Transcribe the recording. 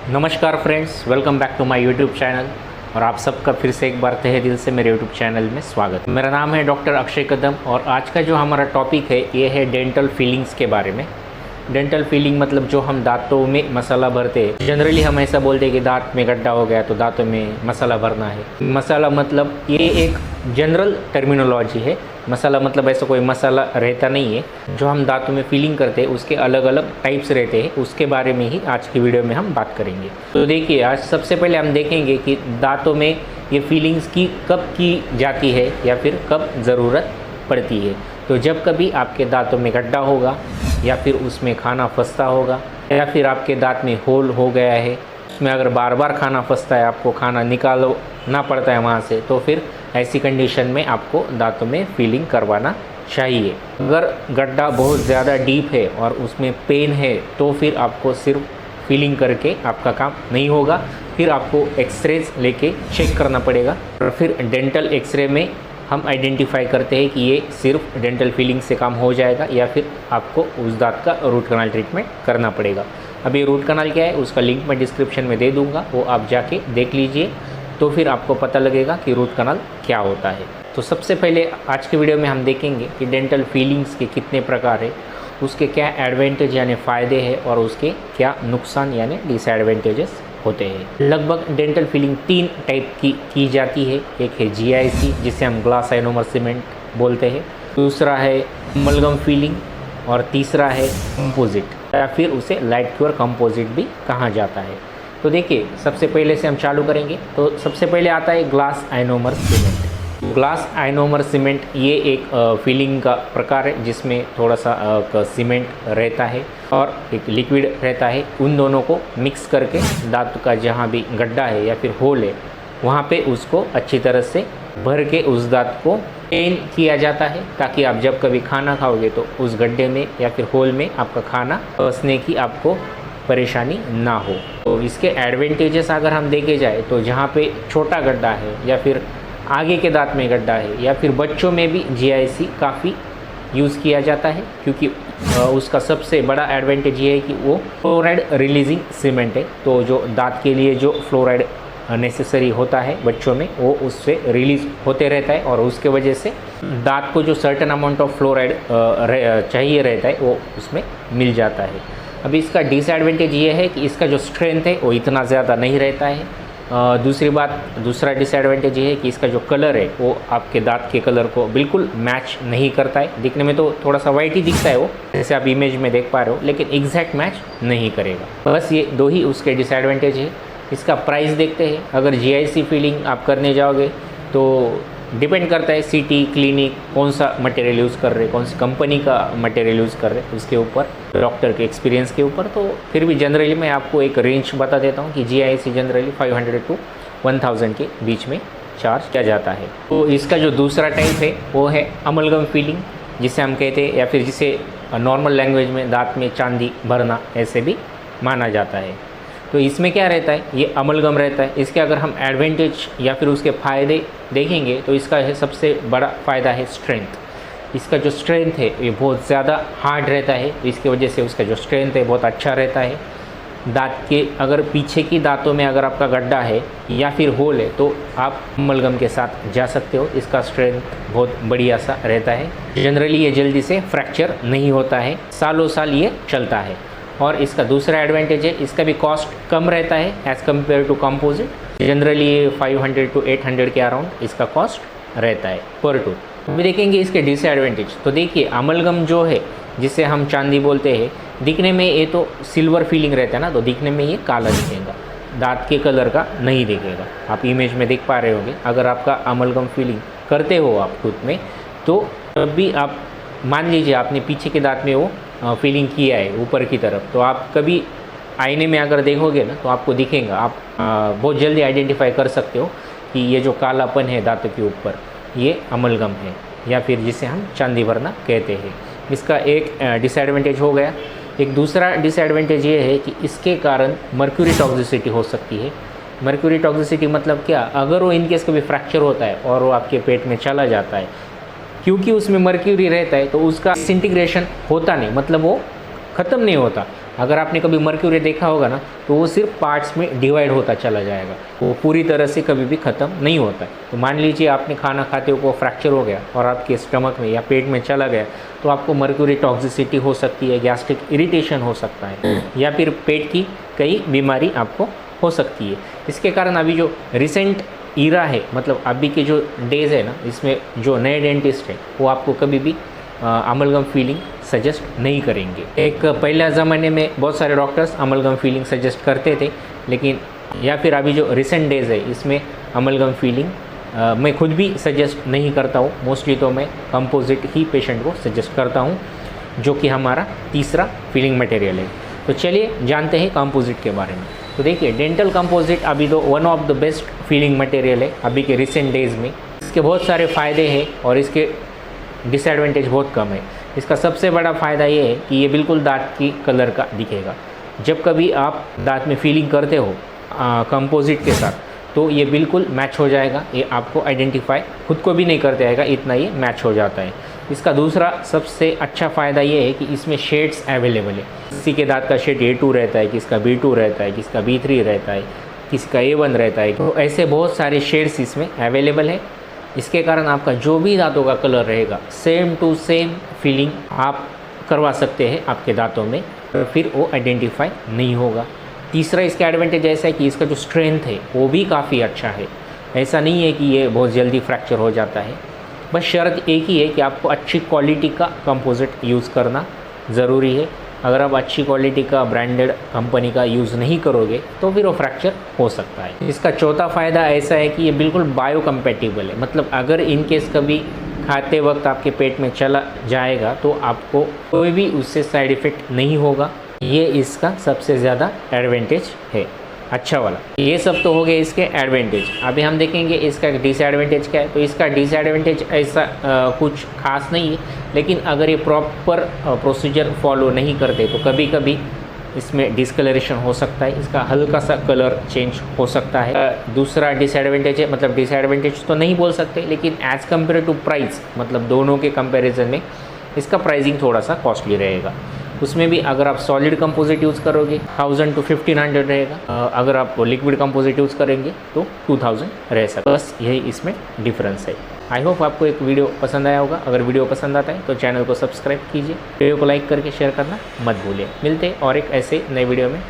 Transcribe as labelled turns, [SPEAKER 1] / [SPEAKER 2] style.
[SPEAKER 1] नमस्कार friends, welcome back to my YouTube channel. और आप सबका फिर से एक बार तहे दिल से मेरे यूट्यूब चैनल में स्वागत। मेरा नाम है डॉक्टर अक्षय कदम और आज का जो हमारा टॉपिक है ये है डेंटल फीलिंग्स के बारे में। डेंटल फीलिंग मतलब जो हम दांतों में मसाला भरते हैं। जनरली हम ऐसा बोलते हैं कि दांत में गड्ढा हो गया तो दांतों में मसाला भरना है। मसाला मतलब ये एक जनरल टर्मिनोलॉजी है। मसाला मतलब ऐसा कोई मसाला रहता नहीं है। जो हम दांतों में फीलिंग करते हैं उसके अलग अलग टाइप्स रहते हैं, उसके बारे में ही आज की वीडियो में हम बात करेंगे। तो देखिए, आज सबसे पहले हम देखेंगे कि दांतों में ये फीलिंग्स कब की जाती है या फिर कब ज़रूरत पड़ती है। तो जब कभी आपके दांतों में गड्ढा होगा या फिर उसमें खाना फंसता होगा या फिर आपके दांत में होल हो गया है, उसमें अगर बार बार खाना फंसता है, आपको खाना निकालना पड़ता है वहाँ से, तो फिर ऐसी कंडीशन में आपको दांतों में फीलिंग करवाना चाहिए। अगर गड्ढा बहुत ज़्यादा डीप है और उसमें पेन है तो फिर आपको सिर्फ फीलिंग करके आपका काम नहीं होगा, फिर आपको एक्सरेज लेके चेक करना पड़ेगा। और फिर डेंटल एक्सरे में हम आइडेंटिफाई करते हैं कि ये सिर्फ डेंटल फीलिंग से काम हो जाएगा या फिर आपको उस दांत का रूट कनाल ट्रीटमेंट करना पड़ेगा। अब ये रूट कनाल क्या है उसका लिंक मैं डिस्क्रिप्शन में दे दूंगा, वो आप जाके देख लीजिए, तो फिर आपको पता लगेगा कि रूट कनाल क्या होता है। तो सबसे पहले आज के वीडियो में हम देखेंगे कि डेंटल फीलिंग्स के कितने प्रकार है, उसके क्या एडवांटेज यानी फ़ायदे हैं और उसके क्या नुकसान यानी डिसएडवांटेजेस होते हैं। लगभग डेंटल फीलिंग 3 टाइप की जाती है। एक है GIC जिसे हम ग्लास आइनोमर सीमेंट बोलते हैं, दूसरा है अमलगम फीलिंग और तीसरा है कंपोजिट या फिर उसे लाइट क्योर कंपोजिट भी कहा जाता है। तो सबसे पहले से हम चालू करेंगे। तो सबसे पहले आता है glass ionomer cement. Glass ionomer cement ये एक फीलिंग का प्रकार है जिसमें थोड़ा सा सीमेंट रहता है और एक लिक्विड रहता है। उन दोनों को मिक्स करके दांत का जहाँ भी गड्ढा है या फिर होल है वहाँ पे उसको अच्छी तरह से भर के उस दांत को पेन किया जाता है, ताकि आप जब कभी खाना खाओगे तो उस गड्ढे में या फिर होल में आपका खाना फंसने की आपको परेशानी ना हो। तो इसके एडवांटेजेस अगर हम देखे जाए तो जहाँ पे छोटा गड्ढा है या फिर आगे के दांत में गड्ढा है या फिर बच्चों में भी GIC काफ़ी यूज़ किया जाता है, क्योंकि उसका सबसे बड़ा एडवांटेज ये है कि वो फ्लोराइड रिलीजिंग सीमेंट है। तो जो दांत के लिए जो फ्लोराइड नेसेसरी होता है बच्चों में वो उससे रिलीज होते रहता है और उसके वजह से दांत को जो सर्टेन अमाउंट ऑफ फ्लोराइड चाहिए रहता है वो उसमें मिल जाता है। अभी इसका डिसएडवांटेज ये है कि इसका जो स्ट्रेंथ है वो इतना ज़्यादा नहीं रहता है। दूसरा डिसएडवांटेज ये है कि इसका जो कलर है वो आपके दांत के कलर को बिल्कुल मैच नहीं करता है। दिखने में तो थोड़ा सा वाइट ही दिखता है वो, जैसे आप इमेज में देख पा रहे हो, लेकिन एग्जैक्ट मैच नहीं करेगा। बस ये 2 ही उसके डिसएडवांटेज है। इसका प्राइस देखते हैं। अगर GIC फीलिंग आप करने जाओगे तो डिपेंड करता है सिटी क्लिनिक कौन सा मटेरियल यूज़ कर रहे, कौन सी कंपनी का मटेरियल यूज़ कर रहे, उसके ऊपर डॉक्टर के एक्सपीरियंस के ऊपर। तो फिर भी जनरली मैं आपको एक रेंज बता देता हूँ कि GIC जनरली 500 to 1000 के बीच में चार्ज किया जाता है। तो इसका जो दूसरा टाइप है वो है अमलगम फीलिंग, जिसे हम कहते हैं या फिर जिसे नॉर्मल लैंग्वेज में दांत में चांदी भरना ऐसे भी माना जाता है। तो इसमें क्या रहता है, ये अमलगम रहता है। इसके अगर हम एडवांटेज या फिर उसके फ़ायदे देखेंगे तो इसका है सबसे बड़ा फ़ायदा है स्ट्रेंथ। इसका जो स्ट्रेंथ है ये बहुत ज़्यादा हार्ड रहता है, इसकी वजह से उसका जो स्ट्रेंथ है बहुत अच्छा रहता है। दांत के अगर पीछे की दांतों में अगर आपका गड्ढा है या फिर होल है तो आप अमलगम के साथ जा सकते हो। इसका स्ट्रेंथ बहुत बढ़िया सा रहता है। जनरली ये जल्दी से फ्रैक्चर नहीं होता है, सालों साल ये चलता है। और इसका दूसरा एडवांटेज है, इसका भी कॉस्ट कम रहता है as compared to composite. Generally 500 to 800 के अराउंड इसका कॉस्ट रहता है पर टूथ। अभी देखेंगे इसके डिसएडवांटेज। तो देखिए, अमलगम जो है जिसे हम चांदी बोलते हैं, दिखने में ये तो सिल्वर फीलिंग रहता है ना, तो दिखने में ये काला दिखेगा, दांत के कलर का नहीं दिखेगा। आप इमेज में देख पा रहे होंगे। अगर आपका अमलगम फीलिंग करते हो आप टूथ में, तो तब भी आप मान लीजिए आपने पीछे के दांत में वो फीलिंग किया है ऊपर की तरफ, तो आप कभी आईने में अगर देखोगे ना तो आपको दिखेगा। आप बहुत जल्दी आइडेंटिफाई कर सकते हो कि ये जो कालापन है दांतों के ऊपर ये अमलगम है या फिर जिसे हम चांदी भरना कहते हैं। इसका एक डिसएडवांटेज हो गया। एक दूसरा डिसएडवांटेज ये है कि इसके कारण मर्क्यूरी टॉक्सिसिटी हो सकती है। मर्क्यूरी टॉक्सिसिटी मतलब क्या, अगर वो इनकेस कभी फ्रैक्चर होता है और वो आपके पेट में चला जाता है, क्योंकि उसमें मर्क्यूरी रहता है तो उसका डिसइंटीग्रेशन होता नहीं, मतलब वो ख़त्म नहीं होता, अगर आपने कभी मर्क्यूरी देखा होगा ना, तो वो सिर्फ पार्ट्स में डिवाइड होता चला जाएगा, वो पूरी तरह से कभी भी ख़त्म नहीं होता है। तो मान लीजिए आपने खाना खाते हुए फ्रैक्चर हो गया और आपके स्टमक में या पेट में चला गया, तो आपको मर्क्यूरी टॉक्सिसिटी हो सकती है, गैस्ट्रिक इरिटेशन हो सकता है, या फिर पेट की कई बीमारी आपको हो सकती है। इसके कारण अभी जो रिसेंट ईरा है, मतलब अभी के जो डेज़ है ना, इसमें जो नए डेंटिस्ट है वो आपको कभी भी अमलगम फीलिंग सजेस्ट नहीं करेंगे। एक पहले ज़माने में बहुत सारे डॉक्टर्स अमलगम फीलिंग सजेस्ट करते थे, लेकिन या फिर अभी जो रिसेंट डेज़ है इसमें अमलगम फीलिंग मैं खुद भी सजेस्ट नहीं करता हूँ। मोस्टली तो मैं कंपोजिट ही पेशेंट को सजेस्ट करता हूँ, जो कि हमारा तीसरा फीलिंग मटेरियल है। तो चलिए जानते हैं कंपोजिट के बारे में। तो देखिए, डेंटल कंपोजिट अभी तो one of the best feeling material है अभी के रिसेंट डेज़ में। इसके बहुत सारे फ़ायदे हैं और इसके डिसएडवांटेज बहुत कम है। इसका सबसे बड़ा फ़ायदा ये है कि ये बिल्कुल दांत की कलर का दिखेगा। जब कभी आप दांत में फीलिंग करते हो कंपोजिट के साथ, तो ये बिल्कुल मैच हो जाएगा। ये आपको आइडेंटिफाई खुद को भी नहीं करते आएगा, इतना ये मैच हो जाता है। इसका दूसरा सबसे अच्छा फ़ायदा ये है कि इसमें शेड्स अवेलेबल है। किसी के दांत का शेड A2 रहता है, किसका B2 रहता है, किसका B3 रहता है, किसी का A1 रहता है। तो ऐसे बहुत सारे शेड्स इसमें अवेलेबल है। इसके कारण आपका जो भी दांतों का कलर रहेगा, सेम टू सेम फीलिंग आप करवा सकते हैं आपके दांतों में, तो फिर वो आइडेंटिफाई नहीं होगा। तीसरा इसका एडवांटेज ऐसा है कि इसका जो स्ट्रेंथ है वो भी काफ़ी अच्छा है। ऐसा नहीं है कि ये बहुत जल्दी फ्रैक्चर हो जाता है। बस शर्त एक ही है कि आपको अच्छी क्वालिटी का कंपोजिट यूज़ करना ज़रूरी है। अगर आप अच्छी क्वालिटी का ब्रांडेड कंपनी का यूज़ नहीं करोगे तो फिर वो फ्रैक्चर हो सकता है। इसका चौथा फ़ायदा ऐसा है कि ये बिल्कुल बायोकम्पैटिबल है। मतलब अगर इनकेस कभी खाते वक्त आपके पेट में चला जाएगा तो आपको कोई भी उससे साइड इफ़ेक्ट नहीं होगा। ये इसका सबसे ज़्यादा एडवांटेज है, अच्छा वाला। ये सब तो हो गए इसके एडवांटेज। अभी हम देखेंगे इसका डिसएडवांटेज क्या है। तो इसका डिसएडवांटेज ऐसा कुछ खास नहीं है, लेकिन अगर ये प्रॉपर प्रोसीजर फॉलो नहीं करते तो कभी कभी इसमें डिस्कलरेशन हो सकता है, इसका हल्का सा कलर चेंज हो सकता है। दूसरा डिसएडवांटेज है, मतलब डिसएडवांटेज तो नहीं बोल सकते, लेकिन एज़ कम्पेयर टू प्राइस, मतलब दोनों के कंपैरिजन में इसका प्राइसिंग थोड़ा सा कॉस्टली रहेगा। उसमें भी अगर आप सॉलिड कंपोजिट यूज़ करोगे 1000 to 1500 रहेगा, अगर आप लिक्विड कंपोजिट यूज़ करेंगे तो 2000 रह सकता है। बस यही इसमें डिफरेंस है। आई होप आपको एक वीडियो पसंद आया होगा। अगर वीडियो पसंद आता है तो चैनल को सब्सक्राइब कीजिए, वीडियो को लाइक करके शेयर करना मत भूलिए। मिलते हैं और एक ऐसे नए वीडियो में।